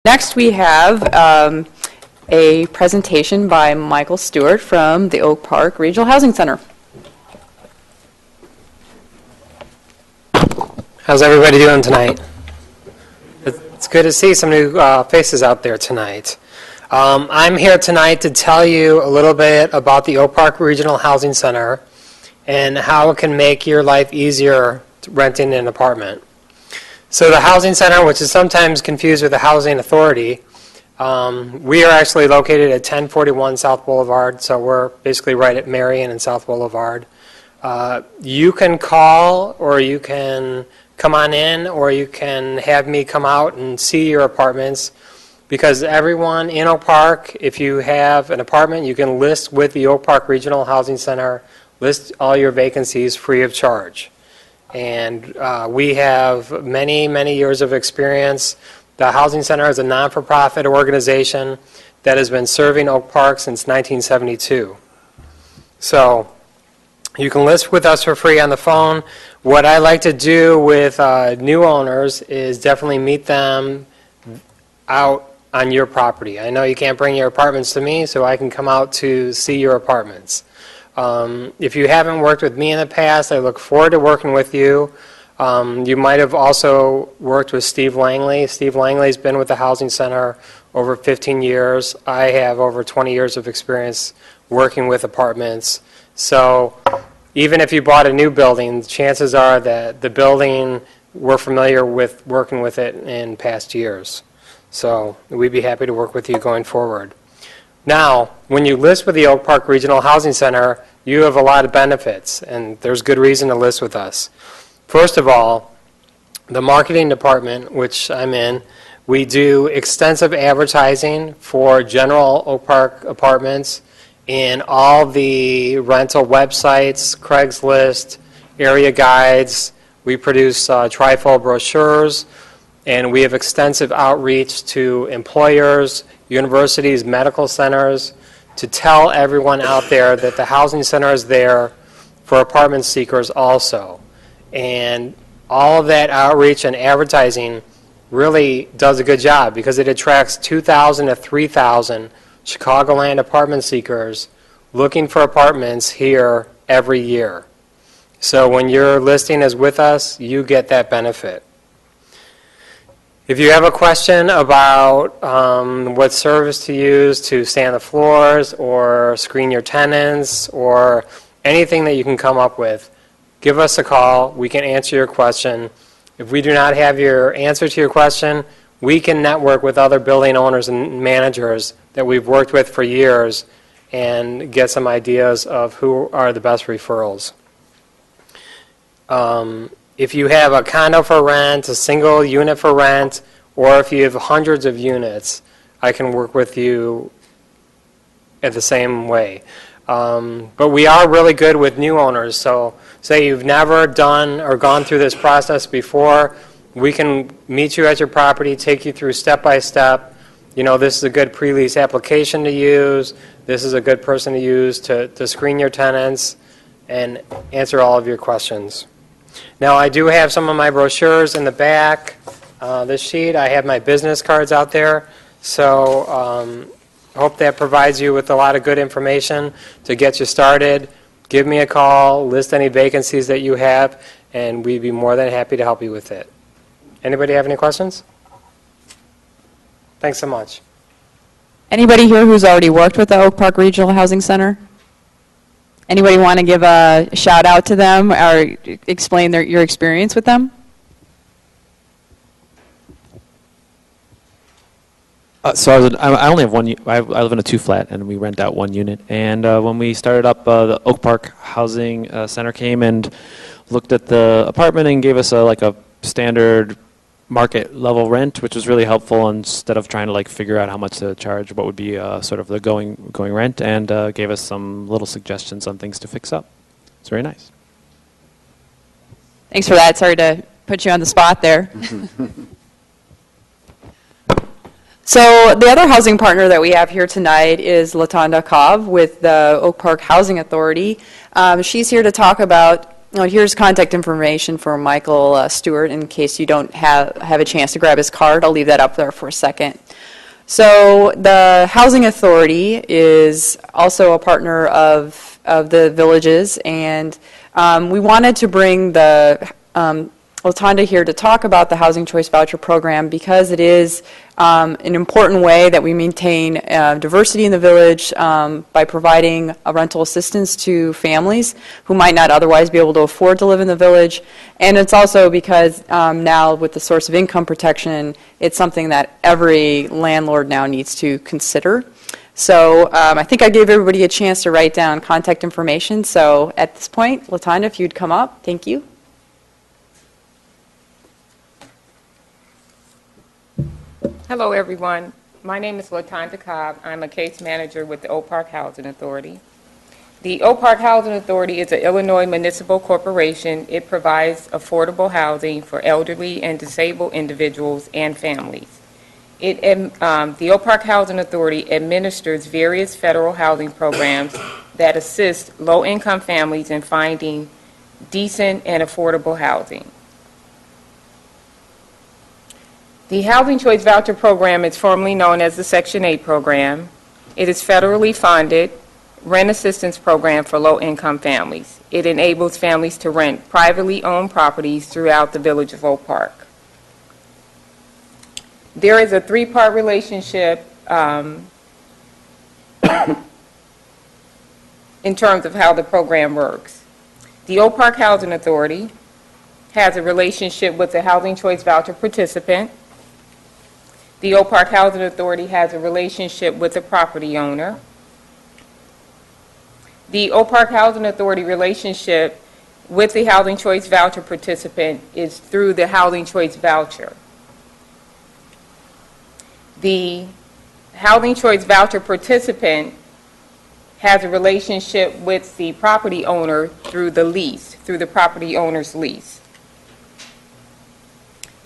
Next, we have a presentation by Michael Stewart from the Oak Park Regional Housing Center. How's everybody doing tonight? It's good to see some new faces out there tonight. I'm here tonight to tell you a little bit about the Oak Park Regional Housing Center and how it can make your life easier renting an apartment. So the Housing Center, which is sometimes confused with the Housing Authority, we are actually located at 1041 South Boulevard, so we're basically right at Marion and South Boulevard. You can call, or you can come on in, or you can have me come out and see your apartments, because everyone in Oak Park, if you have an apartment, you can list with the Oak Park Regional Housing Center, list all your vacancies free of charge. And we have many, many years of experience. The Housing Center is a non-for-profit organization that has been serving Oak Park since 1972. So you can list with us for free on the phone. What I like to do with new owners is definitely meet them out on your property. I know you can't bring your apartments to me, so I can come out to see your apartments. If you haven't worked with me in the past, I look forward to working with you. You might have also worked with Steve Langley. Steve Langley's been with the Housing Center over 15 years. I have over 20 years of experience working with apartments. So even if you bought a new building, chances are that the building, we're familiar with working with it in past years. So we'd be happy to work with you going forward. Now, when you list with the Oak Park Regional Housing Center, you have a lot of benefits, and there's good reason to list with us. First of all, the marketing department, which I'm in, we do extensive advertising for general Oak Park apartments in all the rental websites, Craigslist, area guides. We produce trifold brochures, and we have extensive outreach to employers, universities, medical centers, to tell everyone out there that the Housing Center is there for apartment seekers also. And all of that outreach and advertising really does a good job, because it attracts 2,000 to 3,000 Chicagoland apartment seekers looking for apartments here every year. So when your listing is with us, you get that benefit. If you have a question about what service to use to sand the floors or screen your tenants or anything that you can come up with, give us a call. We can answer your question. If we do not have your answer to your question, we can network with other building owners and managers that we've worked with for years and get some ideas of who are the best referrals. If you have a condo for rent, a single unit for rent, or if you have hundreds of units, I can work with you at the same way. But we are really good with new owners. So say you've never done or gone through this process before, we can meet you at your property, take you through step by step. You know, this is a good pre-lease application to use. This is a good person to use to screen your tenants and answer all of your questions. Now, I do have some of my brochures in the back. This sheet, I have my business cards out there. So hope that provides you with a lot of good information to get you started. Give me a call, list any vacancies that you have, and we'd be more than happy to help you with it. Anybody have any questions? Thanks so much. Anybody here who's already worked with the Oak Park Regional Housing Center? Anybody want to give a shout out to them or explain your experience with them? So I only have one. I live in a 2-flat, and we rent out one unit. And when we started up, the Oak Park Housing Center came and looked at the apartment and gave us a standard market level rent, which was really helpful instead of trying to figure out how much to charge, what would be sort of the going rent, and gave us some little suggestions on things to fix up. It's very nice. Thanks for that. Sorry to put you on the spot there. So the other housing partner that we have here tonight is Latanda Kov with the Oak Park Housing Authority. She's here to talk about here's contact information for Michael Stewart in case you don't have a chance to grab his card. I'll leave that up there for a second. So the Housing Authority is also a partner of the villages, and we wanted to bring the Latanda here to talk about the Housing Choice Voucher Program because it is an important way that we maintain diversity in the village by providing a rental assistance to families who might not otherwise be able to afford to live in the village. And it's also because now with the source of income protection, it's something that every landlord now needs to consider. So I think I gave everybody a chance to write down contact information. So at this point, Latanya, if you'd come up, thank you. Hello, everyone. My name is Latanya Cobb. I'm a case manager with the Oak Park Housing Authority. The Oak Park Housing Authority is an Illinois municipal corporation. It provides affordable housing for elderly and disabled individuals and families. The Oak Park Housing Authority administers various federal housing programs that assist low-income families in finding decent and affordable housing. The Housing Choice Voucher Program is formerly known as the Section 8 program. It is federally funded rent assistance program for low-income families. It enables families to rent privately owned properties throughout the village of Oak Park. There is a three-part relationship in terms of how the program works. The Oak Park Housing Authority has a relationship with the Housing Choice Voucher participant. The Oak Park Housing Authority has a relationship with the property owner. The Oak Park Housing Authority relationship with the Housing Choice Voucher participant is through the Housing Choice Voucher. The Housing Choice Voucher participant has a relationship with the property owner through the lease, through the property owner's lease.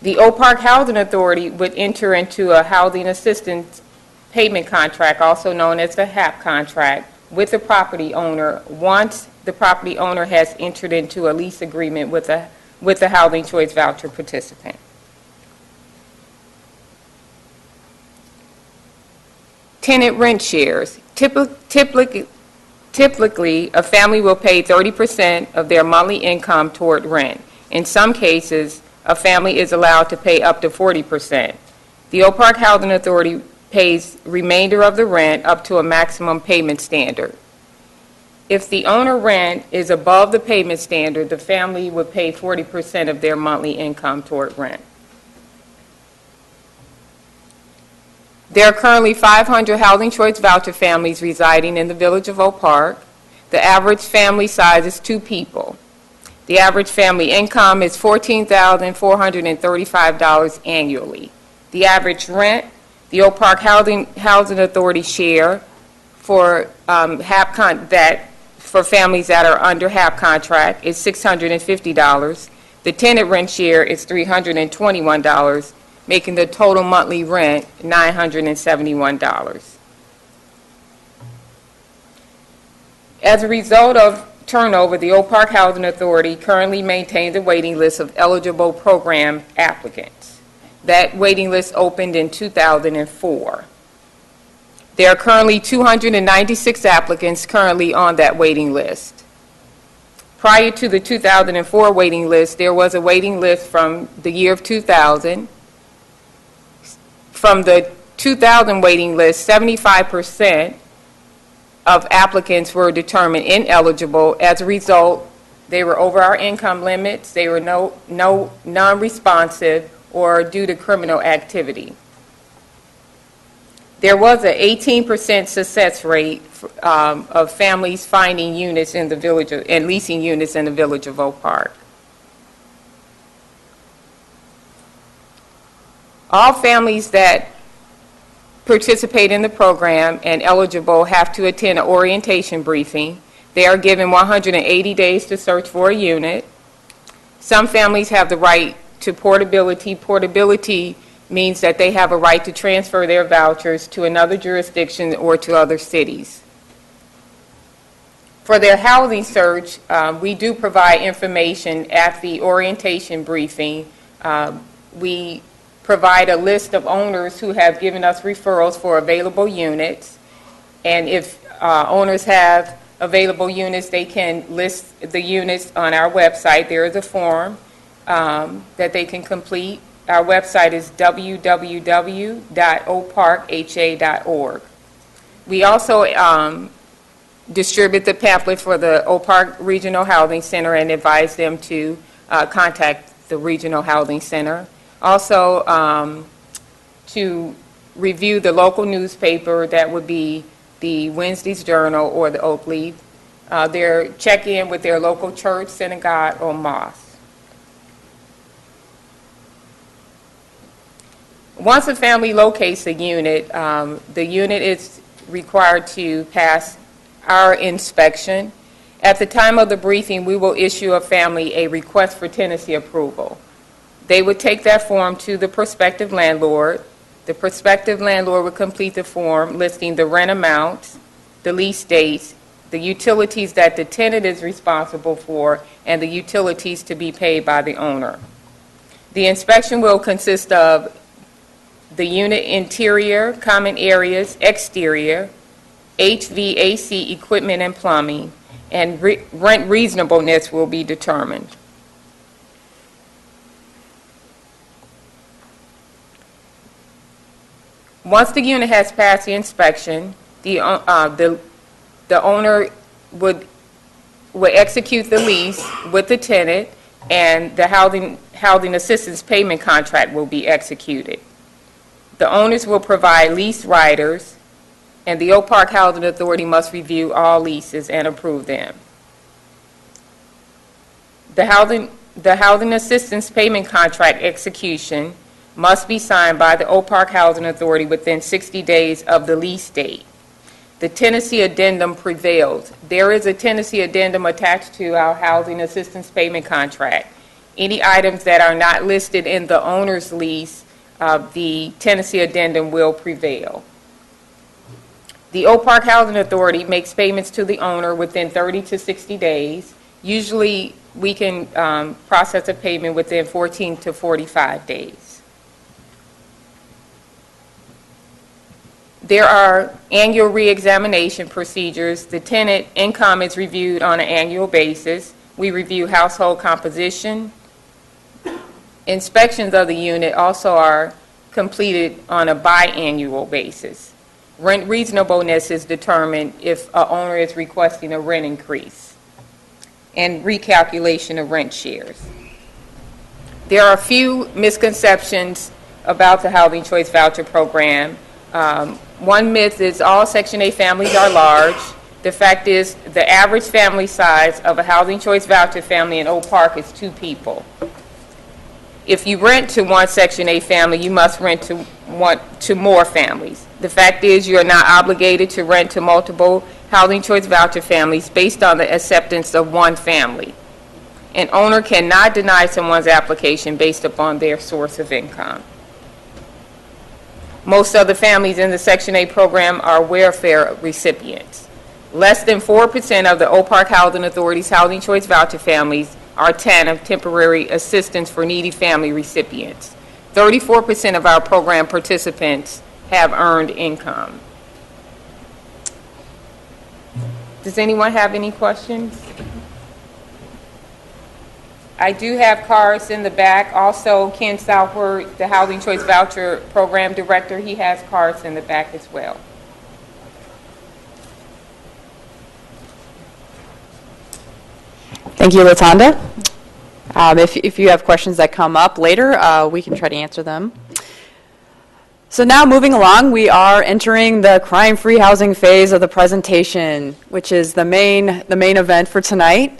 The Oak Park Housing Authority would enter into a housing assistance payment contract, also known as the HAP contract, with the property owner once the property owner has entered into a lease agreement with the Housing Choice Voucher participant. Tenant rent shares. Typically, a family will pay 30% of their monthly income toward rent. In some cases, a family is allowed to pay up to 40%. The Oak Park Housing Authority pays remainder of the rent up to a maximum payment standard. If the owner rent is above the payment standard, the family would pay 40% of their monthly income toward rent. There are currently 500 Housing Choice Voucher families residing in the village of Oak Park. The average family size is 2 people. The average family income is $14,435 annually. The average rent, the Oak Park Housing Authority share for for families that are under HAP contract is $650. The tenant rent share is $321, making the total monthly rent $971. As a result of turnover, the Oak Park Housing Authority currently maintains a waiting list of eligible program applicants. That waiting list opened in 2004. There are currently 296 applicants currently on that waiting list. Prior to the 2004 waiting list, there was a waiting list from the year of 2000. From the 2000 waiting list, 75% of applicants were determined ineligible. As a result, they were over our income limits, they were non-responsive, or due to criminal activity. There was an 18% success rate of families finding units in the village and leasing units in the village of Oak Park. All families that participate in the program and eligible have to attend an orientation briefing. They are given 180 days to search for a unit. Some families have the right to portability. Portability means that they have a right to transfer their vouchers to another jurisdiction or to other cities. For their housing search, we do provide information at the orientation briefing. We provide a list of owners who have given us referrals for available units. And if owners have available units, they can list the units on our website. There is a form that they can complete. Our website is www.oparkha.org. We also distribute the pamphlet for the Oak Park Regional Housing Center and advise them to contact the Regional Housing Center. Also, to review the local newspaper, that would be the Wednesday's Journal or the Oak Leaf. Their check-in with their local church, synagogue, or mosque. Once a family locates a unit, the unit is required to pass our inspection. At the time of the briefing, we will issue a family a request for tenancy approval. They would take that form to the prospective landlord. The prospective landlord would complete the form listing the rent amount, the lease dates, the utilities that the tenant is responsible for, and the utilities to be paid by the owner. The inspection will consist of the unit interior, common areas, exterior, HVAC equipment and plumbing, and rent reasonableness will be determined. Once the unit has passed the inspection, the owner would execute the lease with the tenant, and the housing assistance payment contract will be executed. The owners will provide lease riders, and the Oak Park Housing Authority must review all leases and approve them. The housing assistance payment contract execution must be signed by the Oak Park Housing Authority within 60 days of the lease date. The tenancy addendum prevails. There is a tenancy addendum attached to our housing assistance payment contract. Any items that are not listed in the owner's lease, the tenancy addendum will prevail. The Oak Park Housing Authority makes payments to the owner within 30 to 60 days. Usually, we can process a payment within 14 to 45 days. There are annual reexamination procedures. The tenant income is reviewed on an annual basis. We review household composition. Inspections of the unit also are completed on a biannual basis. Rent reasonableness is determined if an owner is requesting a rent increase, and recalculation of rent shares. There are a few misconceptions about the Housing Choice Voucher Program. One myth is all Section 8 families are large. The fact is the average family size of a Housing Choice Voucher family in Oak Park is 2 people. If you rent to one Section 8 family, you must rent to more families. The fact is you are not obligated to rent to multiple Housing Choice Voucher families based on the acceptance of one family. An owner cannot deny someone's application based upon their source of income. Most of the families in the Section 8 program are welfare recipients. Less than 4% of the Oak Park Housing Authority's Housing Choice Voucher families are TANF, temporary assistance for needy family recipients. 34% of our program participants have earned income. Does anyone have any questions? I do have cards in the back. Also, Ken Southward, the Housing Choice Voucher Program Director, he has cards in the back as well. Thank you, Latanda. If you have questions that come up later, we can try to answer them. So now moving along, we are entering the crime-free housing phase of the presentation, which is the main event for tonight.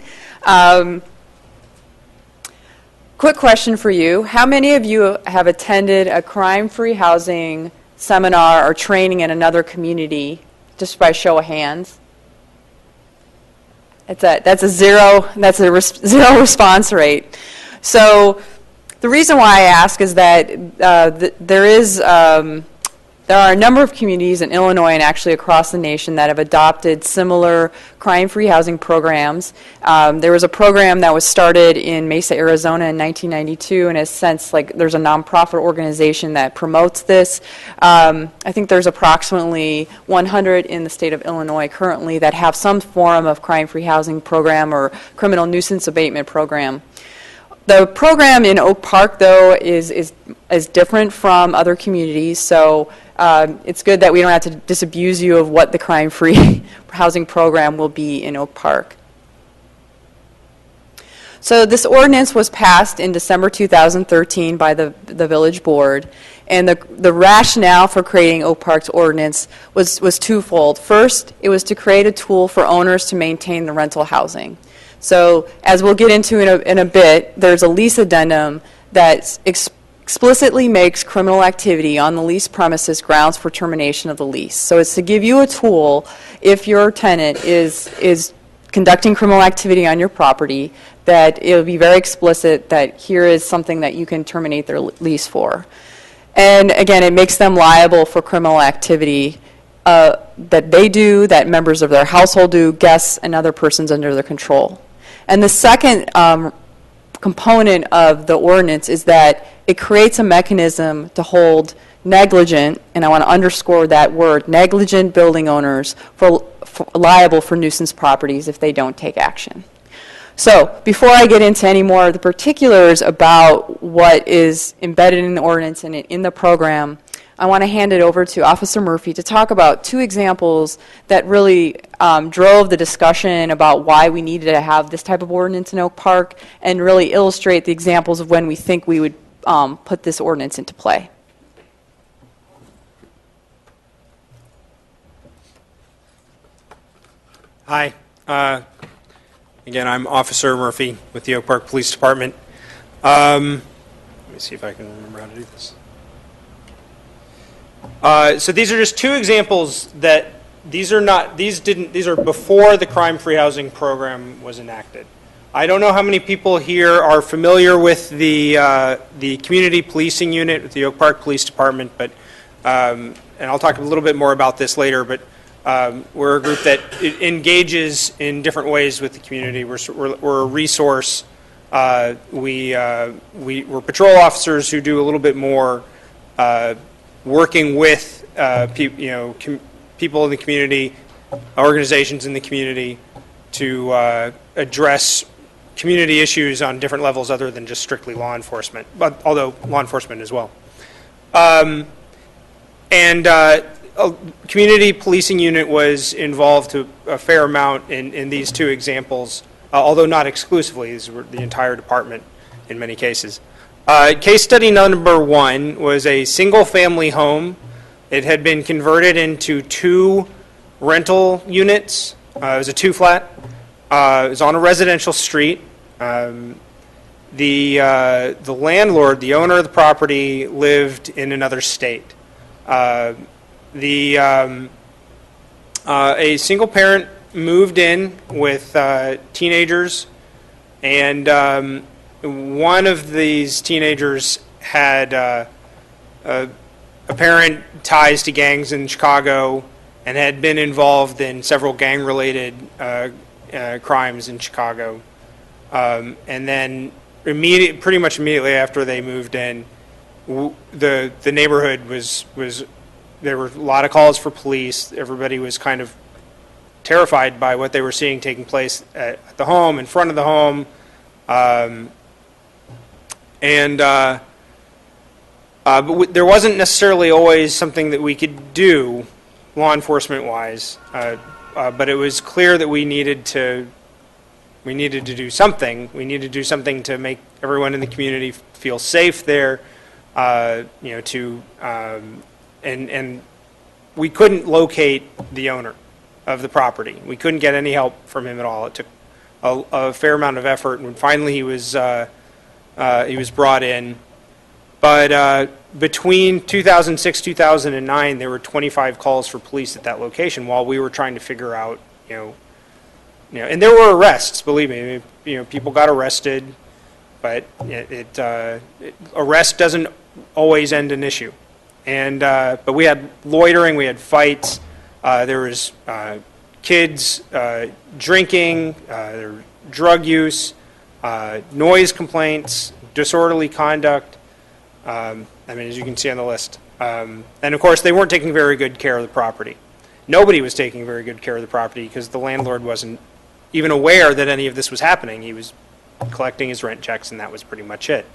Quick question for you. How many of you have attended a crime-free housing seminar or training in another community, just by show of hands? That's a zero response rate. So the reason why I ask is that there is that There are a number of communities in Illinois and actually across the nation that have adopted similar crime-free housing programs. There was a program that was started in Mesa, Arizona in 1992, and has since, there's a nonprofit organization that promotes this. I think there's approximately 100 in the state of Illinois currently that have some form of crime-free housing program or criminal nuisance abatement program. The program in Oak Park, though, is different from other communities, so it's good that we don't have to disabuse you of what the crime-free housing program will be in Oak Park. So this ordinance was passed in December 2013 by the village board, and the rationale for creating Oak Park's ordinance was twofold. First, it was to create a tool for owners to maintain the rental housing. So as we'll get into in a bit, there's a lease addendum that explicitly makes criminal activity on the lease premises grounds for termination of the lease. So it's to give you a tool if your tenant is conducting criminal activity on your property, that it will be very explicit that here is something that you can terminate their lease for. And again, it makes them liable for criminal activity that they do, that members of their household do, guests, and other persons under their control. And the second component of the ordinance is that it creates a mechanism to hold negligent, and I want to underscore that word, negligent building owners liable for nuisance properties if they don't take action. So before I get into any more of the particulars about what is embedded in the ordinance and in the program, I want to hand it over to Officer Murphy to talk about two examples that really drove the discussion about why we needed to have this type of ordinance in Oak Park, and really illustrate the examples of when we think we would put this ordinance into play. Hi. Again, I'm Officer Murphy with the Oak Park Police Department. Let me see if I can remember how to do this. So these are just two examples that these are before the crime-free housing program was enacted. I don't know how many people here are familiar with the community policing unit with the Oak Park Police Department, but and I'll talk a little bit more about this later. But we're a group that engages in different ways with the community. We're a resource. We're patrol officers who do a little bit more working with people in the community, organizations in the community, to address community issues on different levels other than just strictly law enforcement, but although law enforcement as well. A community policing unit was involved to a fair amount in these two examples, although not exclusively. These were the entire department in many cases. Case study number one was a single-family home. It had been converted into two rental units. It was a two-flat. It was on a residential street. The landlord, the owner of the property, lived in another state. A single parent moved in with teenagers, and one of these teenagers had apparent ties to gangs in Chicago and had been involved in several gang-related crimes in Chicago. And then pretty much immediately after they moved in, the neighborhood was there were a lot of calls for police. Everybody was kind of terrified by what they were seeing taking place at the home, in front of the home. But there wasn't necessarily always something that we could do law enforcement-wise. But it was clear that we needed to do something. We needed to do something to make everyone in the community feel safe there. And we couldn't locate the owner of the property. We couldn't get any help from him at all. It took a fair amount of effort, and finally he was brought in. But between 2006 2009, there were 25 calls for police at that location while we were trying to figure out, and there were arrests. Believe me, people got arrested, but arrest doesn't always end an issue. But we had loitering, we had fights, there was kids drinking, there was drug use, noise complaints, disorderly conduct. I mean, as you can see on the list. And of course, they weren't taking very good care of the property. Nobody was taking very good care of the property because the landlord wasn't even aware that any of this was happening. He was collecting his rent checks, and that was pretty much it.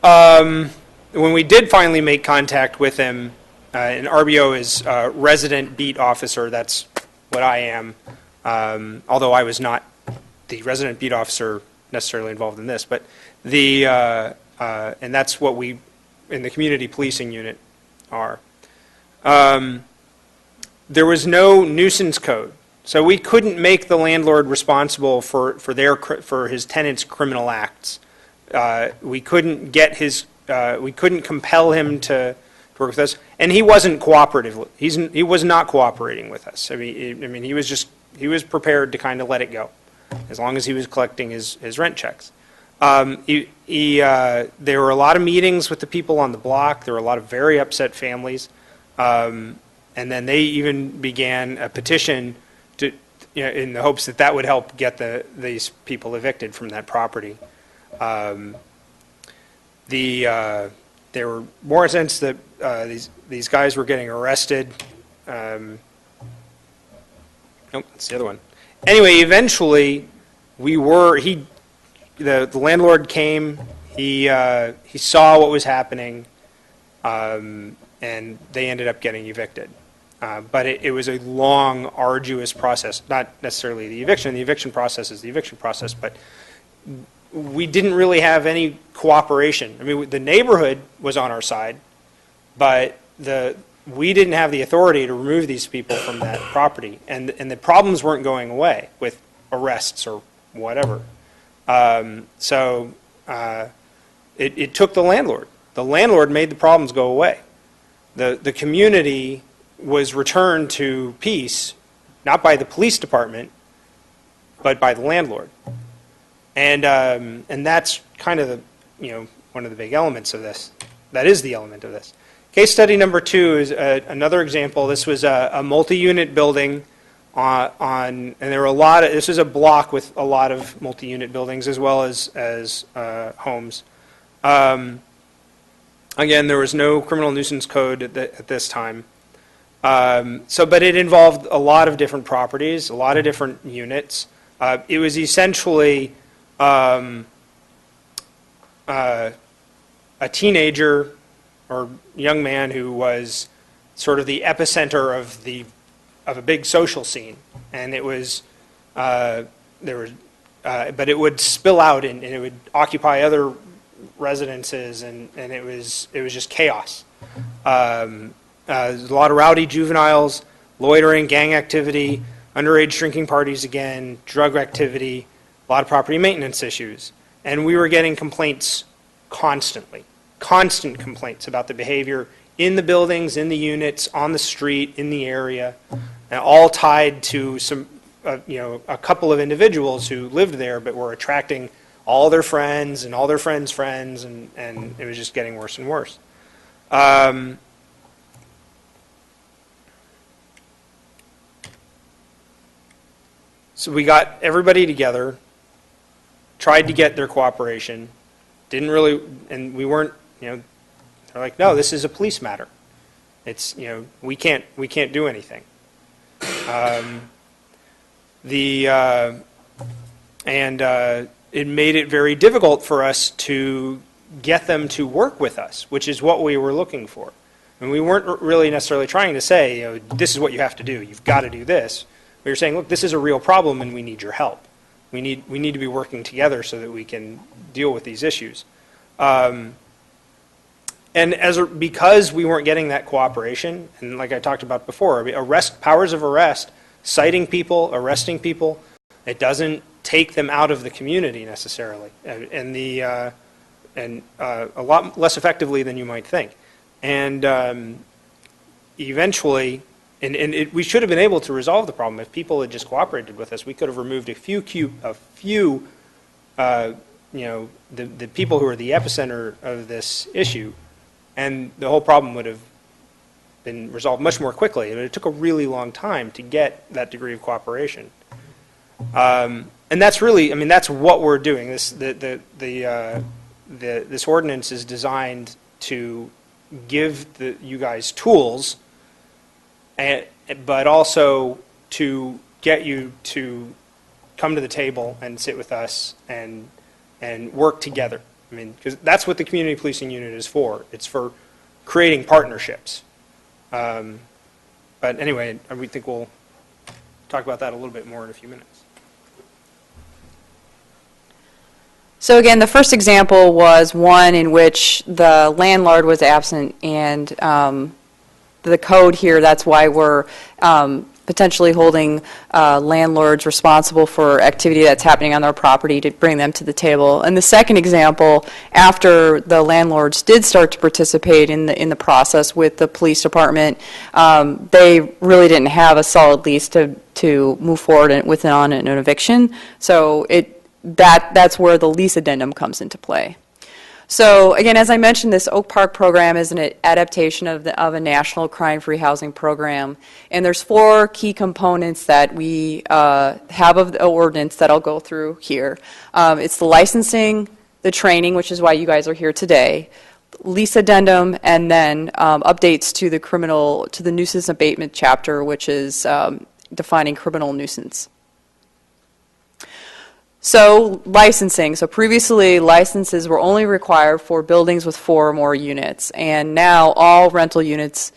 When we did finally make contact with him, and RBO is resident beat officer, that's what I am, although I was not the resident beat officer necessarily involved in this, but and that's what we in the community policing unit are. There was no nuisance code, so we couldn't make the landlord responsible for his tenants' criminal acts. We couldn't get we couldn't compel him to work with us, and he wasn't cooperative. He was not cooperating with us. I mean, he was prepared to kind of let it go, as long as he was collecting his rent checks. There were a lot of meetings with the people on the block. There were a lot of very upset families, and then they even began a petition to, in the hopes that that would help get these people evicted from that property. There were more sense that these guys were getting arrested. Nope, that's the other one. Anyway, eventually, the landlord came. He saw what was happening, and they ended up getting evicted. But it was a long, arduous process. Not necessarily the eviction. The eviction process is the eviction process, but we didn't really have any cooperation. I mean, the neighborhood was on our side, but we didn't have the authority to remove these people from that property, and the problems weren't going away with arrests or whatever. So it took the landlord. The landlord made the problems go away. The community was returned to peace, not by the police department, but by the landlord. And that's kind of one of the big elements of this. That is the element of this. Case study number 2 is another example. This was a multi-unit building and there were this is a block with a lot of multi-unit buildings as well as homes. Again, there was no criminal nuisance code at this time. But it involved a lot of different properties, a lot of different units. It was essentially a teenager or young man who was sort of the epicenter of a big social scene, and it was but it would spill out and it would occupy other residences, and it was just chaos. There's a lot of rowdy juveniles, loitering, gang activity, underage drinking parties again, drug activity, a lot of property maintenance issues. And we were getting complaints constantly, constant complaints about the behavior in the buildings, in the units, on the street, in the area, and all tied to a couple of individuals who lived there but were attracting all their friends and all their friends' friends, and it was just getting worse and worse. So we got everybody together, tried to get their cooperation, didn't really, and we weren't, they're like, no, this is a police matter. It's, we can't do anything. It made it very difficult for us to get them to work with us, which is what we were looking for. And we weren't really necessarily trying to say, this is what you have to do. You've got to do this. We were saying, look, this is a real problem and we need your help. We need to be working together so that we can deal with these issues. And because we weren't getting that cooperation, and like I talked about before, powers of arrest, citing people, arresting people, it doesn't take them out of the community necessarily, and a lot less effectively than you might think. And eventually, we should have been able to resolve the problem if people had just cooperated with us. We could have removed a few the people who are the epicenter of this issue, and the whole problem would have been resolved much more quickly. But it took a really long time to get that degree of cooperation. And that's really, I mean, that's what we're doing. This ordinance is designed to give you guys tools, but also to get you to come to the table and sit with us and work together. I mean, because that's what the community policing unit is for. It's for creating partnerships. But anyway, we think we'll talk about that a little bit more in a few minutes. So again, the first example was one in which the landlord was absent, and the code here, that's why we're potentially holding landlords responsible for activity that's happening on their property to bring them to the table. And the second example, after the landlords did start to participate in the process with the police department, they really didn't have a solid lease to move forward with on an eviction. So that's where the lease addendum comes into play. So again, as I mentioned, this Oak Park program is an adaptation of a national crime-free housing program, and there's 4 key components that we have of the ordinance that I'll go through here. It's the licensing, the training, which is why you guys are here today, lease addendum, and then updates to the nuisance abatement chapter, which is defining criminal nuisance. So licensing. So previously, licenses were only required for buildings with 4 or more units, and now all rental units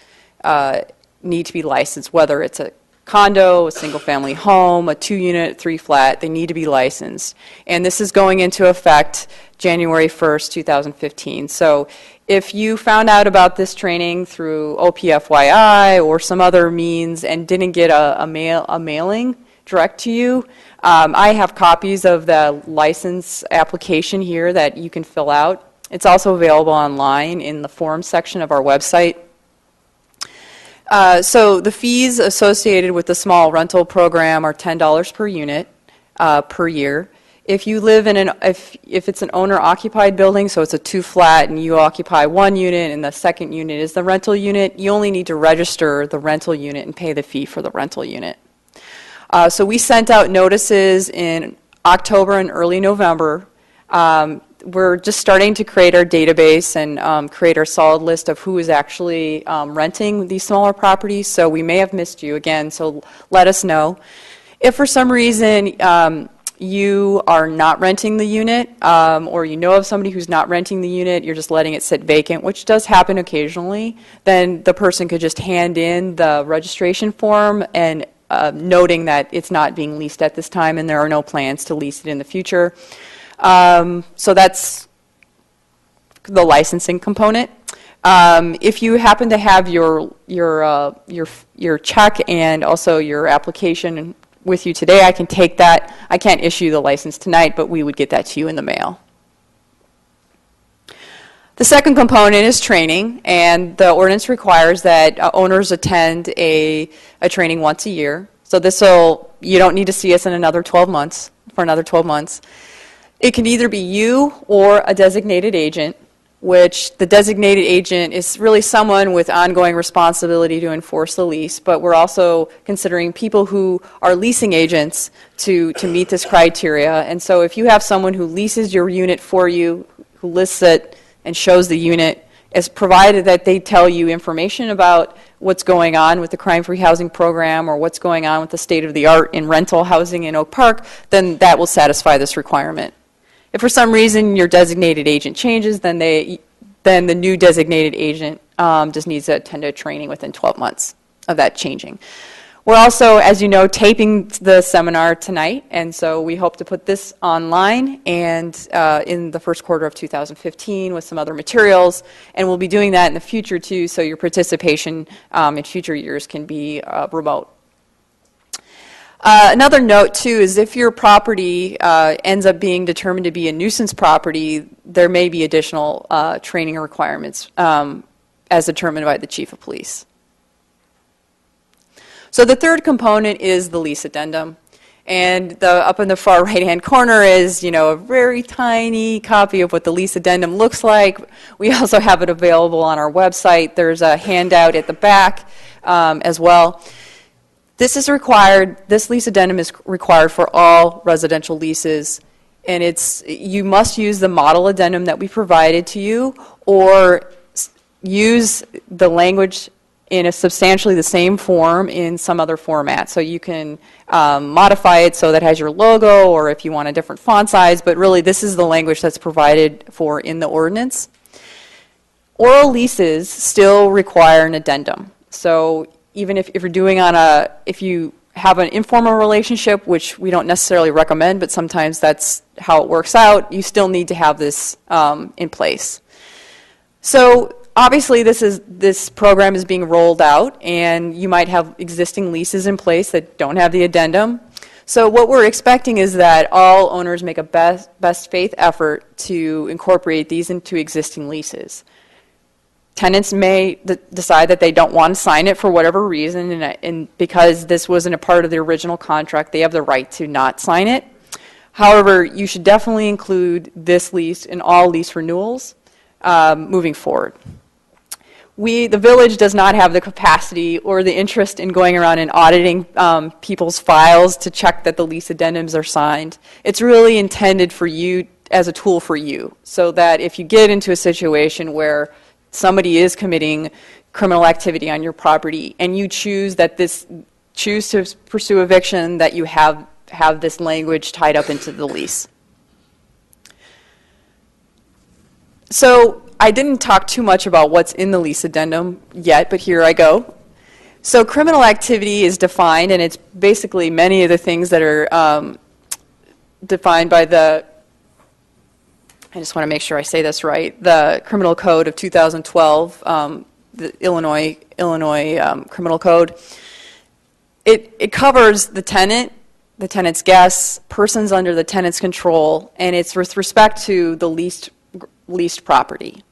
need to be licensed, whether it's a condo, a single-family home, a 2-unit, 3-flat. They need to be licensed, and this is going into effect January 1st, 2015. So if you found out about this training through OPFYI or some other means and didn't get a mailing direct to you, I have copies of the license application here that you can fill out. It's also available online in the forms section of our website. So the fees associated with the small rental program are $10 per unit per year. If you live in if it's an owner-occupied building, so it's a 2-flat and you occupy 1 unit and the second unit is the rental unit, you only need to register the rental unit and pay the fee for the rental unit. So we sent out notices in October and early November. We're just starting to create our database and create our solid list of who is actually renting these smaller properties. So we may have missed you again, so let us know. If for some reason you are not renting the unit, or you know of somebody who's not renting the unit, you're just letting it sit vacant, which does happen occasionally, then the person could just hand in the registration form and noting that it's not being leased at this time and there are no plans to lease it in the future. So that's the licensing component. If you happen to have your check and also your application with you today, I can take that. I can't issue the license tonight, but we would get that to you in the mail. The second component is training, and the ordinance requires that owners attend a training once a year. So you don't need to see us in another 12 months, for another 12 months. It can either be you or a designated agent, which the designated agent is really someone with ongoing responsibility to enforce the lease, but we're also considering people who are leasing agents to meet this criteria. And so if you have someone who leases your unit for you, who lists it, and shows the unit, as provided that they tell you information about what's going on with the crime-free housing program or what's going on with the state-of-the-art in rental housing in Oak Park, then that will satisfy this requirement. If for some reason your designated agent changes, then the new designated agent just needs to attend a training within 12 months of that changing. We're also, as you know, taping the seminar tonight, and so we hope to put this online and in the first quarter of 2015 with some other materials, and we'll be doing that in the future too, so your participation in future years can be remote. Another note too is if your property ends up being determined to be a nuisance property, there may be additional training requirements as determined by the Chief of Police. So the third component is the lease addendum. And up in the far right-hand corner is, a very tiny copy of what the lease addendum looks like. We also have it available on our website. There's a handout at the back as well. This lease addendum is required for all residential leases, and you must use the model addendum that we provided to you, or use the language in a substantially the same form in some other format. So you can modify it so that it has your logo, or if you want a different font size, but really this is the language that's provided for in the ordinance. Oral leases still require an addendum. So even if you're doing if you have an informal relationship, which we don't necessarily recommend, but sometimes that's how it works out, you still need to have this in place. So obviously, this program is being rolled out, and you might have existing leases in place that don't have the addendum. So what we're expecting is that all owners make a best faith effort to incorporate these into existing leases. Tenants may decide that they don't want to sign it for whatever reason, and because this wasn't a part of the original contract, they have the right to not sign it. However, you should definitely include this lease in all lease renewals moving forward. The village does not have the capacity or the interest in going around and auditing people's files to check that the lease addendums are signed. It's really intended for you as a tool for you, so that if you get into a situation where somebody is committing criminal activity on your property and you choose to pursue eviction, that you have this language tied up into the lease. So I didn't talk too much about what's in the lease addendum yet, but here I go. So criminal activity is defined, and it's basically many of the things that are defined by I just want to make sure I say this right, the Criminal Code of 2012, the Illinois Criminal Code. It covers the tenant, the tenant's guests, persons under the tenant's control, and it's with respect to the leased property.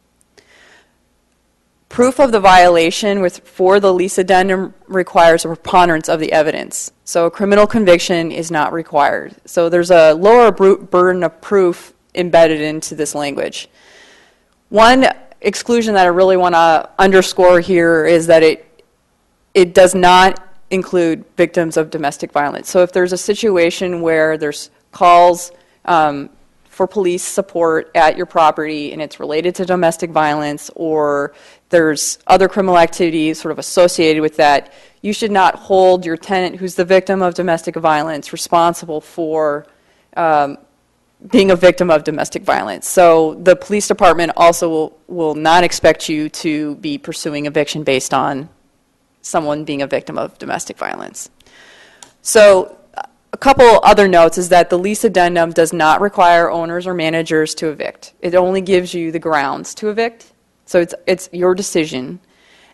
Proof of the violation for the lease addendum requires a preponderance of the evidence. So a criminal conviction is not required. So there's a lower burden of proof embedded into this language. One exclusion that I really want to underscore here is that it does not include victims of domestic violence. So if there's a situation where there's calls for police support at your property and it's related to domestic violence, or there's other criminal activity sort of associated with that, you should not hold your tenant who's the victim of domestic violence responsible for being a victim of domestic violence. So the police department also will not expect you to be pursuing eviction based on someone being a victim of domestic violence. So a couple other notes is that the lease addendum does not require owners or managers to evict. It only gives you the grounds to evict, so it's your decision.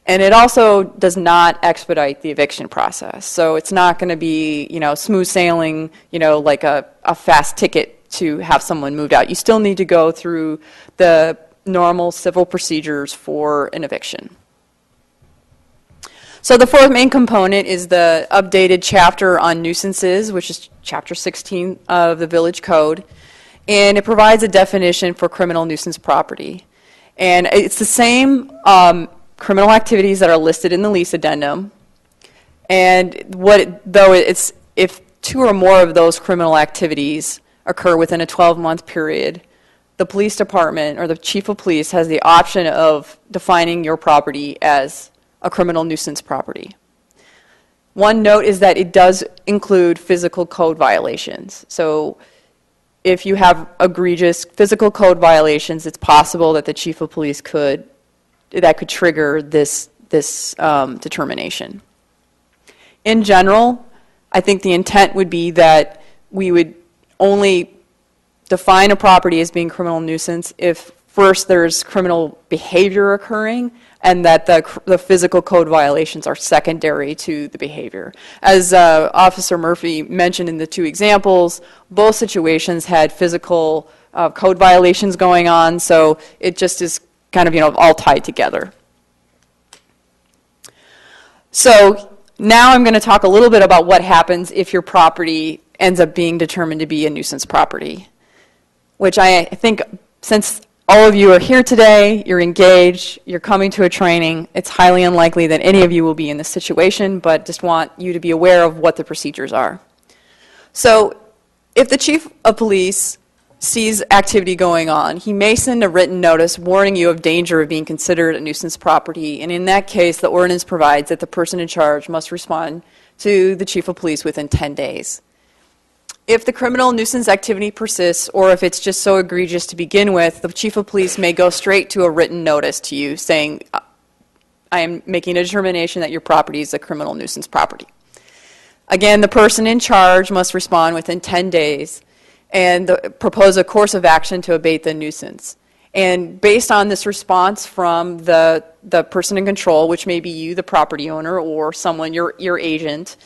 And it also does not expedite the eviction process. So it's not going to be, smooth sailing, like a fast ticket to have someone moved out. You still need to go through the normal civil procedures for an eviction. So the fourth main component is the updated chapter on nuisances, which is chapter 16 of the Village Code, and it provides a definition for criminal nuisance property. And it's the same criminal activities that are listed in the lease addendum, and if two or more of those criminal activities occur within a 12-month period, the police department or the chief of police has the option of defining your property as a criminal nuisance property. One note is that it does include physical code violations. So if you have egregious physical code violations, it's possible that the chief of police could trigger this determination. In general, I think the intent would be that we would only define a property as being criminal nuisance if first there's criminal behavior occurring, and that the physical code violations are secondary to the behavior. As Officer Murphy mentioned in the two examples, both situations had physical code violations going on, so it just is kind of all tied together. So now I'm going to talk a little bit about what happens if your property ends up being determined to be a nuisance property, which I think since all of you are here today, you're engaged, you're coming to a training, it's highly unlikely that any of you will be in this situation, but just want you to be aware of what the procedures are. So if the chief of police sees activity going on, he may send a written notice warning you of danger of being considered a nuisance property, and in that case, the ordinance provides that the person in charge must respond to the chief of police within 10 days. If the criminal nuisance activity persists, or if it's just so egregious to begin with, the chief of police may go straight to a written notice to you saying, I am making a determination that your property is a criminal nuisance property. Again, the person in charge must respond within 10 days and propose a course of action to abate the nuisance. And based on this response from the person in control, which may be you, the property owner, or someone, your agent,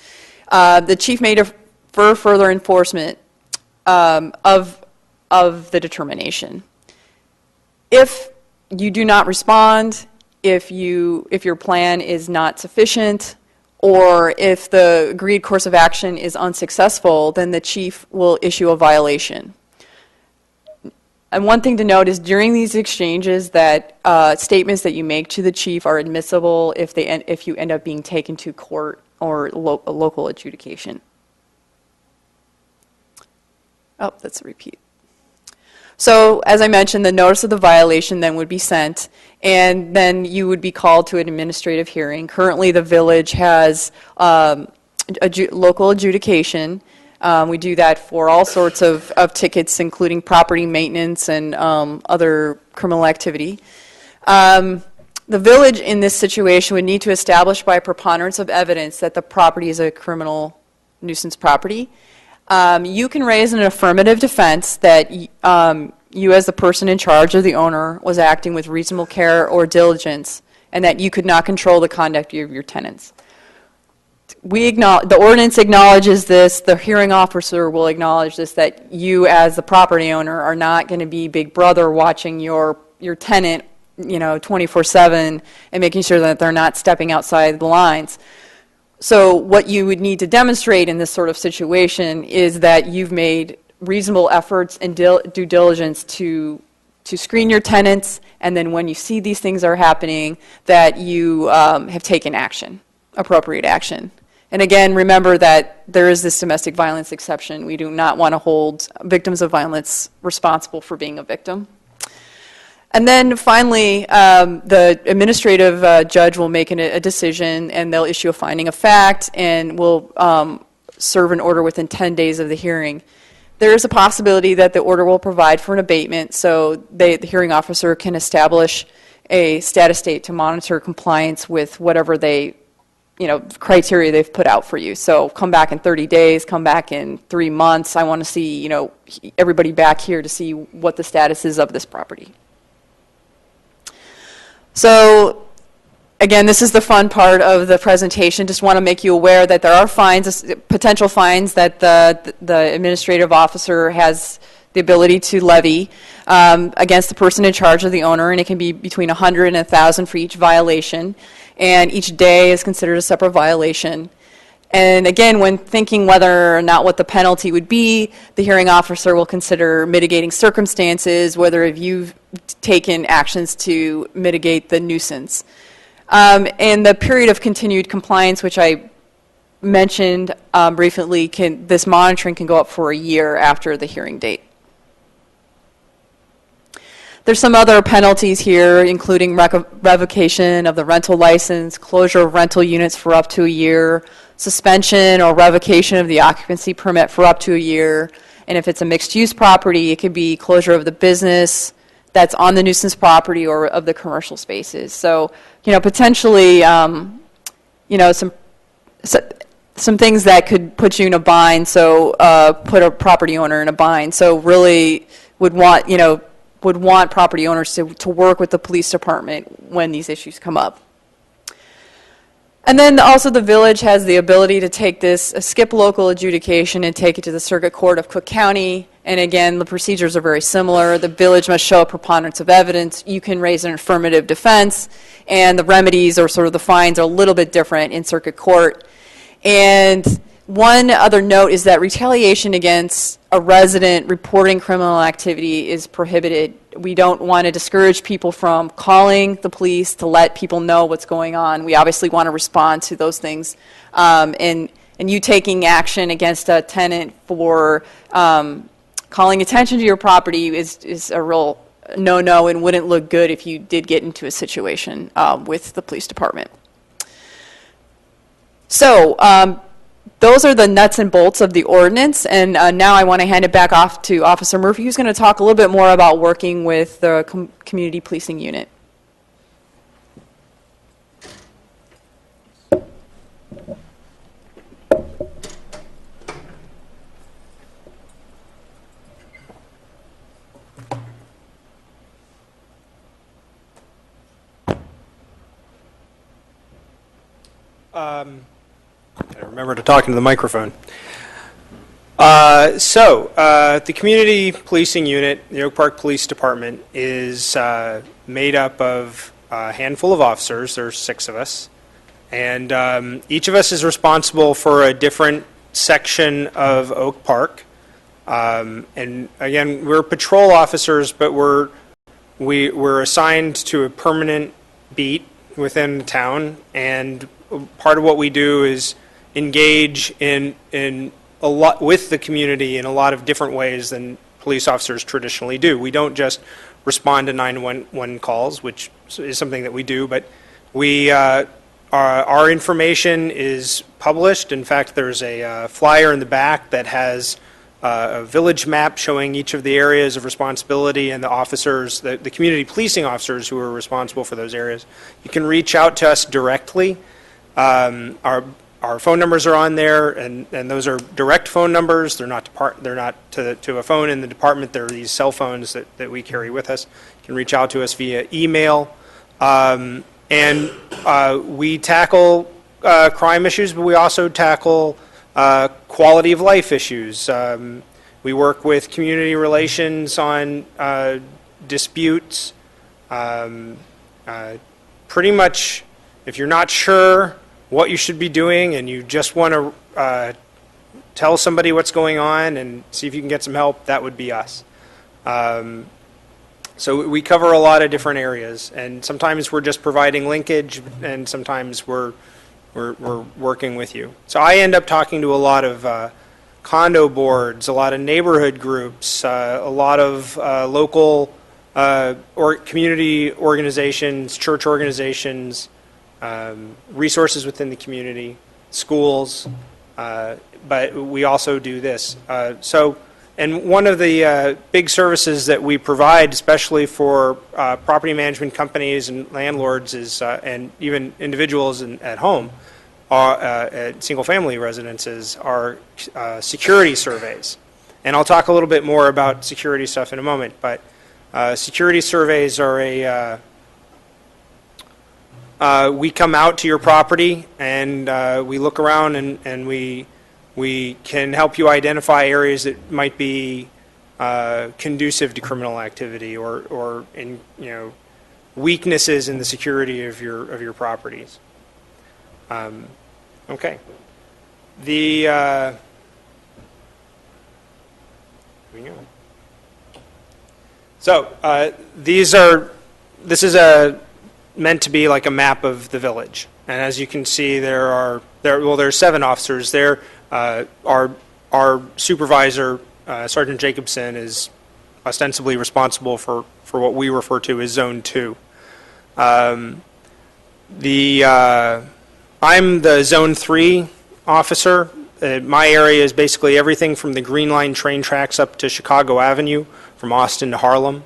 the chief may defer further enforcement of the determination. If you do not respond, if your plan is not sufficient, or if the agreed course of action is unsuccessful, then the chief will issue a violation. And one thing to note is during these exchanges that statements that you make to the chief are admissible if you end up being taken to court or a local adjudication. Oh, that's a repeat. So, as I mentioned, the notice of the violation then would be sent, and then you would be called to an administrative hearing. Currently, the village has local adjudication. We do that for all sorts of tickets, including property maintenance and other criminal activity. The village in this situation would need to establish by a preponderance of evidence that the property is a criminal nuisance property. You can raise an affirmative defense that you as the person in charge or the owner was acting with reasonable care or diligence and that you could not control the conduct of your tenants. The ordinance acknowledges this, the hearing officer will acknowledge this, that you as the property owner are not going to be big brother watching your tenant 24/7 and making sure that they're not stepping outside the lines. So what you would need to demonstrate in this sort of situation is that you've made reasonable efforts and due diligence to screen your tenants, and then when you see these things are happening, that you have taken action, appropriate action. And again, remember that there is this domestic violence exception. We do not want to hold victims of violence responsible for being a victim. And then finally, the administrative judge will make a decision, and they'll issue a finding of fact, and will serve an order within 10 days of the hearing. There is a possibility that the order will provide for an abatement, so the hearing officer can establish a status date to monitor compliance with whatever criteria they've put out for you. So come back in 30 days, come back in 3 months. I want to see, everybody back here to see what the status is of this property. So again, this is the fun part of the presentation. Just want to make you aware that there are fines, potential fines that the administrative officer has the ability to levy against the person in charge of the owner, and it can be between $100 and $1,000 for each violation, and each day is considered a separate violation. And again, when thinking whether or not what the penalty would be, the hearing officer will consider mitigating circumstances, whether you've taken actions to mitigate the nuisance. And the period of continued compliance, which I mentioned briefly, this monitoring can go up for a year after the hearing date. There's some other penalties here, including revocation of the rental license, closure of rental units for up to a year, suspension or revocation of the occupancy permit for up to a year, and if it's a mixed-use property, it could be closure of the business that's on the nuisance property or of the commercial spaces. So, potentially, some things that could put you in a bind. So, put a property owner in a bind. So, really would want property owners to work with the police department when these issues come up. And then also the village has the ability to take this, skip local adjudication and take it to the Circuit Court of Cook County. And again, the procedures are very similar. The village must show a preponderance of evidence. You can raise an affirmative defense, and the remedies or sort of the fines are a little bit different in Circuit Court. And One other note is that retaliation against a resident reporting criminal activity is prohibited. We don't want to discourage people from calling the police to let people know what's going on. We obviously want to respond to those things. And you taking action against a tenant for calling attention to your property is a real no-no and wouldn't look good if you did get into a situation with the police department. So, those are the nuts and bolts of the ordinance, and now I want to hand it back off to Officer Murphy, who's going to talk a little bit more about working with the community policing unit. Gotta remember to talk into the microphone. The Community Policing Unit, the Oak Park Police Department, is made up of a handful of officers. There's 6 of us. And each of us is responsible for a different section of Oak Park. And again, we're patrol officers, but we're assigned to a permanent beat within the town. And part of what we do is engage in a lot with the community in a lot of different ways than police officers traditionally do. We don't just respond to 911 calls, which is something that we do, but our information is published. In fact, there's a flyer in the back that has a village map showing each of the areas of responsibility and the officers, the community policing officers who are responsible for those areas. You can reach out to us directly. Our phone numbers are on there, and those are direct phone numbers. They're not to a phone in the department. They're these cell phones that we carry with us. You can reach out to us via email. We tackle crime issues, but we also tackle quality of life issues. We work with community relations on disputes. Pretty much, if you're not sure what you should be doing and you just want to tell somebody what's going on and see if you can get some help, that would be us. So we cover a lot of different areas, and sometimes we're just providing linkage, and sometimes we're working with you. So I end up talking to a lot of condo boards, a lot of neighborhood groups, a lot of local or community organizations, church organizations, resources within the community, schools, but we also do this. And one of the big services that we provide, especially for property management companies and landlords, is and even individuals at home, at single-family residences, are security surveys. And I'll talk a little bit more about security stuff in a moment, but security surveys are we come out to your property and we look around and we can help you identify areas that might be conducive to criminal activity or in weaknesses in the security of your properties. Okay. Here we go. So this is meant to be like a map of the village, and as you can see, there's 7 officers there. Our supervisor, Sergeant Jacobson, is ostensibly responsible for what we refer to as Zone 2. I'm the Zone 3 officer. My area is basically everything from the Green Line train tracks up to Chicago Avenue, from Austin to Harlem.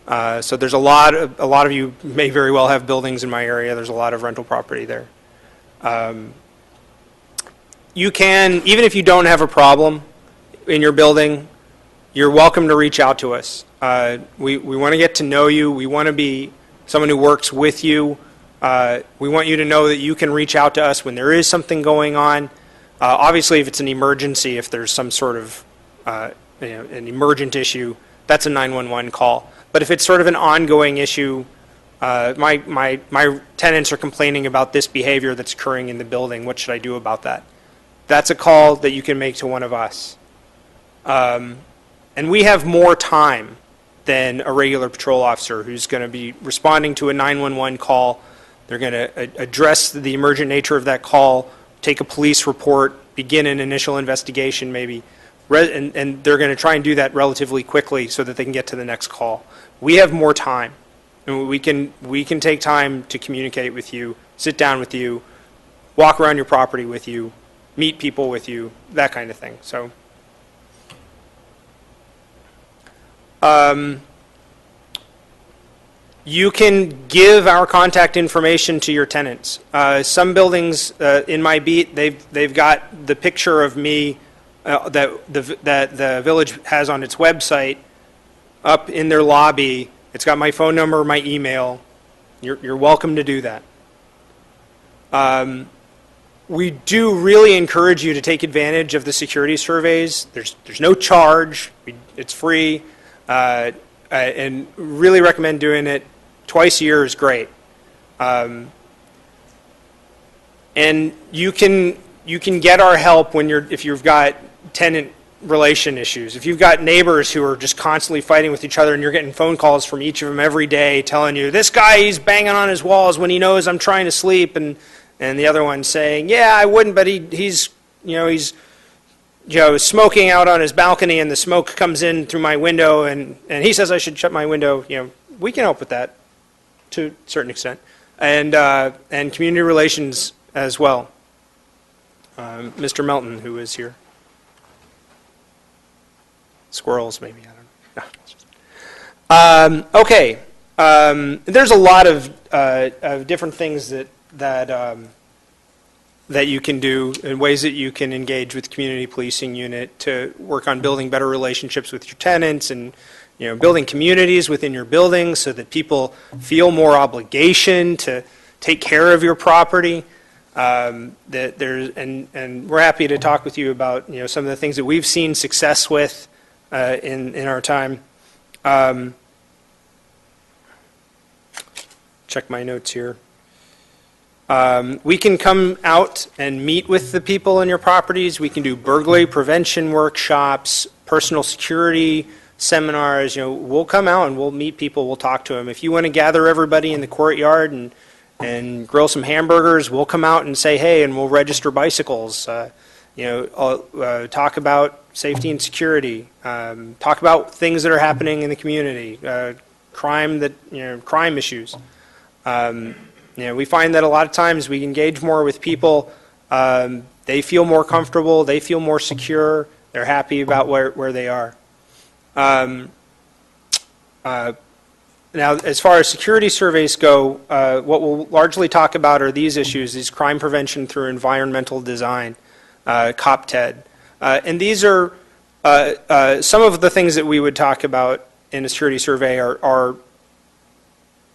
So there's a lot of you may very well have buildings in my area. There's a lot of rental property there. You can, even if you don't have a problem in your building, you're welcome to reach out to us. We want to get to know you. We want to be someone who works with you. We want you to know that you can reach out to us when there is something going on. Obviously, if it's an emergency, if there's some sort of an emergent issue, that's a 911 call. But if it's sort of an ongoing issue, my tenants are complaining about this behavior that's occurring in the building, what should I do about that? that's a call that you can make to one of us. And we have more time than a regular patrol officer who's going to be responding to a 911 call. They're going to address the emergent nature of that call, take a police report, begin an initial investigation maybe, and they're going to try and do that relatively quickly so that they can get to the next call. We have more time, and we can take time to communicate with you, sit down with you, walk around your property with you, meet people with you, that kind of thing. So. You can give our contact information to your tenants. Some buildings in my beat, they've got the picture of me that the village has on its website up in their lobby. It's got my phone number, my email. You're welcome to do that. We do really encourage you to take advantage of the security surveys. There's no charge. It's free. And really recommend doing it twice a year is great. And you can get our help if you've got tenant relation issues. If you've got neighbors who are just constantly fighting with each other and you're getting phone calls from each of them every day telling you, this guy, he's banging on his walls when he knows I'm trying to sleep, and the other one saying, yeah, I wouldn't, but he's smoking out on his balcony and the smoke comes in through my window and he says I should shut my window. We can help with that to a certain extent. And community relations as well. Mr. Melton, who is here. Squirrels, maybe, I don't know. No, okay. There's a lot of different things that you can do and ways that you can engage with the community policing unit to work on building better relationships with your tenants and building communities within your building so that people feel more obligation to take care of your property. And we're happy to talk with you about some of the things that we've seen success with in our time. Check my notes here. We can come out and meet with the people in your properties. We can do burglary prevention workshops, personal security seminars. We'll come out and we'll meet people. We'll talk to them. If you want to gather everybody in the courtyard and grill some hamburgers, we'll come out and say, hey, and we'll register bicycles. Talk about safety and security. Talk about things that are happening in the community. Crime issues. We find that a lot of times we engage more with people. They feel more comfortable. They feel more secure. They're happy about where they are. Now, as far as security surveys go, what we'll largely talk about are these issues, these crime prevention through environmental design, COP-TED. And these are some of the things that we would talk about in a security survey are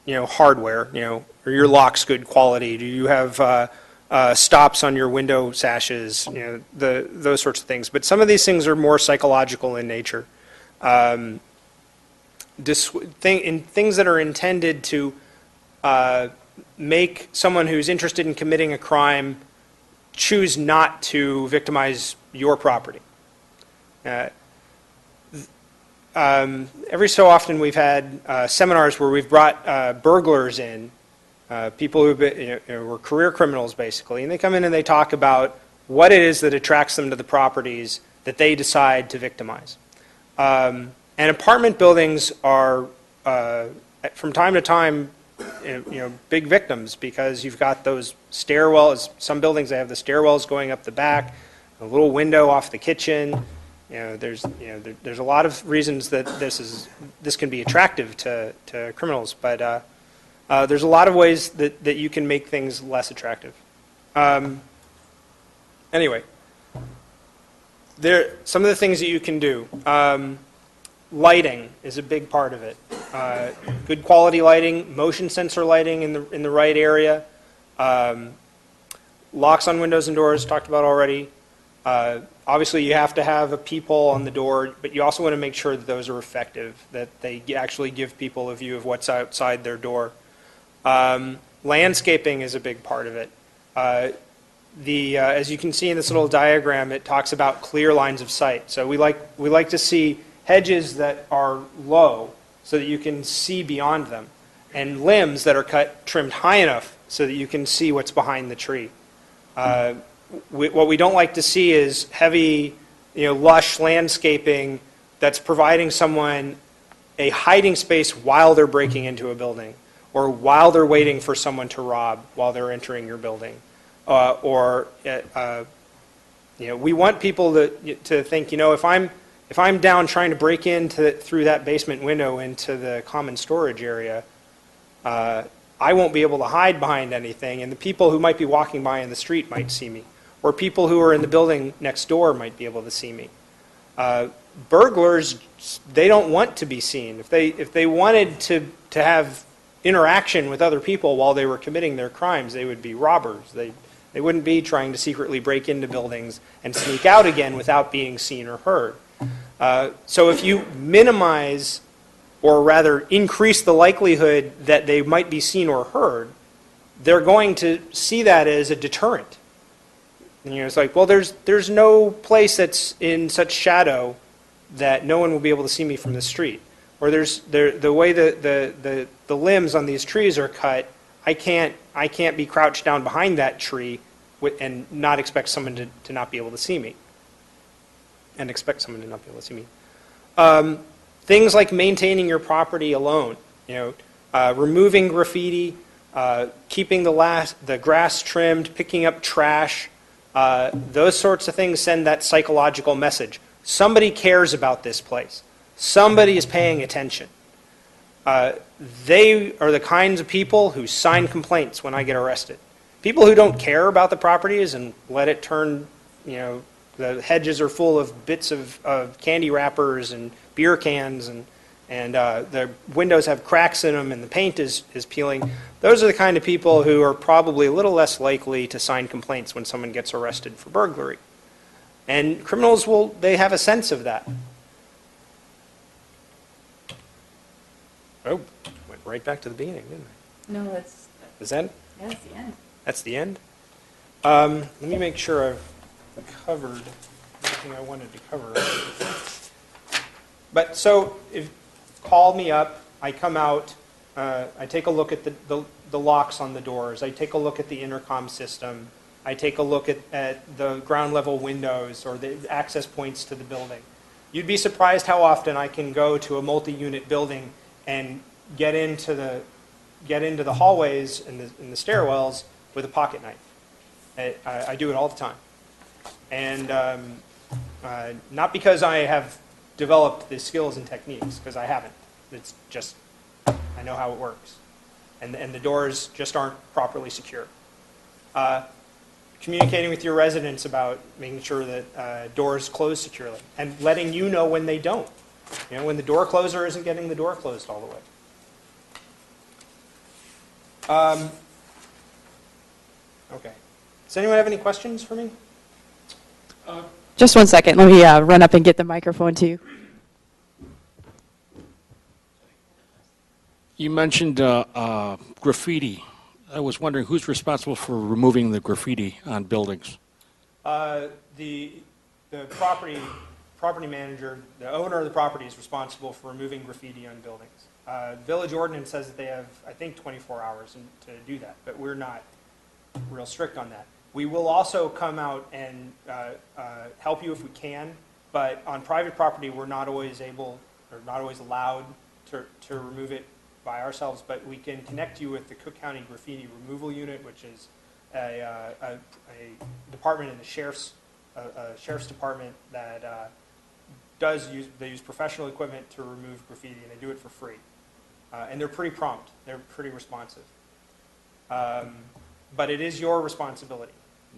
hardware, are your locks good quality? Do you have stops on your window sashes? Those sorts of things. But some of these things are more psychological in nature. Things that are intended to make someone who's interested in committing a crime choose not to victimize your property. Every so often we've had seminars where we've brought burglars in, people who were career criminals basically, and they come in and they talk about what it is that attracts them to the properties that they decide to victimize. And apartment buildings are, from time to time, big victims because you've got those stairwells. Some buildings, they have the stairwells going up the back, a little window off the kitchen. There's a lot of reasons that this can be attractive to criminals, but there's a lot of ways that you can make things less attractive. Anyway, some of the things that you can do. Lighting is a big part of it. Good quality lighting, motion sensor lighting in the right area. Locks on windows and doors, talked about already. Obviously, you have to have a peephole on the door, but you also want to make sure that those are effective, that they actually give people a view of what's outside their door. Landscaping is a big part of it. as you can see in this little diagram, it talks about clear lines of sight. So we like to see hedges that are low so that you can see beyond them, and limbs that are trimmed high enough so that you can see what's behind the tree. What we don't like to see is heavy, lush landscaping that's providing someone a hiding space while they're breaking into a building, or while they're waiting for someone to rob while they're entering your building. We want people to think, if I'm down trying to break through that basement window into the common storage area, I won't be able to hide behind anything, and the people who might be walking by in the street might see me, or people who are in the building next door might be able to see me. Burglars, they don't want to be seen. If they wanted to have interaction with other people while they were committing their crimes, they would be robbers. They wouldn't be trying to secretly break into buildings and sneak out again without being seen or heard. So if you minimize, or rather increase the likelihood that they might be seen or heard, they're going to see that as a deterrent. It's like, well, there's no place that's in such shadow that no one will be able to see me from the street. Or the way the limbs on these trees are cut, I can't be crouched down behind that tree and not expect someone to not be able to see me. And expect someone to not be able to see me. Things like maintaining your property alone, removing graffiti, keeping the grass trimmed, picking up trash, those sorts of things send that psychological message. Somebody cares about this place. Somebody is paying attention. They are the kinds of people who sign complaints when I get arrested. People who don't care about the properties and let it turn, the hedges are full of bits of candy wrappers and beer cans, and the windows have cracks in them and the paint is peeling. Those are the kind of people who are probably a little less likely to sign complaints when someone gets arrested for burglary. And criminals they have a sense of that. Oh, went right back to the beginning, didn't I? No, that's the end? the end. That's the end? Let me make sure I've covered everything I wanted to cover. But so, call me up, I come out, I take a look at the locks on the doors, I take a look at the intercom system, I take a look at the ground level windows or the access points to the building. You'd be surprised how often I can go to a multi-unit building and get into the hallways and the stairwells with a pocket knife. I do it all the time. And not because I have developed the skills and techniques, because I haven't. It's just, I know how it works. And the doors just aren't properly secure. Communicating with your residents about making sure that doors close securely, and letting you know when they don't. When the door closer isn't getting the door closed all the way. Okay. Does anyone have any questions for me? Just one second. Let me run up and get the microphone to you. You mentioned graffiti. I was wondering who's responsible for removing the graffiti on buildings? The property manager, the owner of the property is responsible for removing graffiti on buildings. Village ordinance says that they have, I think, 24 hours to do that, but we're not real strict on that. We will also come out and help you if we can, but on private property, we're not always able or not always allowed to remove it by ourselves, but we can connect you with the Cook County Graffiti Removal Unit, which is a department in the sheriff's department that they use professional equipment to remove graffiti, and they do it for free. And they're pretty prompt. They're pretty responsive. But it is your responsibility.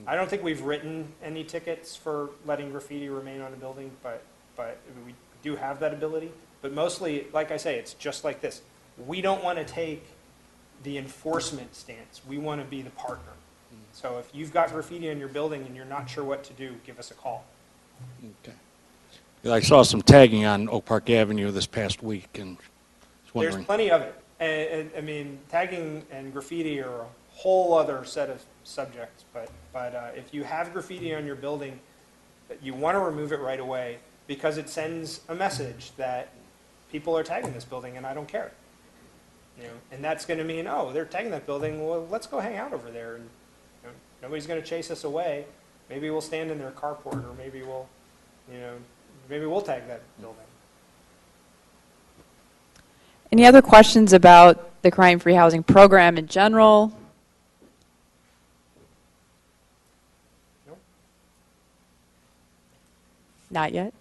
I don't think we've written any tickets for letting graffiti remain on a building, but we do have that ability. But mostly, like I say, it's just like this. We don't want to take the enforcement stance. We want to be the partner. So if you've got graffiti in your building and you're not sure what to do, give us a call. Okay. I saw some tagging on Oak Park Avenue this past week, and was wondering. There's plenty of it. And I mean, tagging and graffiti are a whole other set of subject, but if you have graffiti on your building, you want to remove it right away because it sends a message that people are tagging this building and I don't care. You know, and that's going to mean, oh, they're tagging that building, well, let's go hang out over there. And you know, nobody's going to chase us away. Maybe we'll stand in their carport, or maybe we'll, you know, maybe we'll tag that building. Any other questions about the crime-free housing program in general? No? Not yet.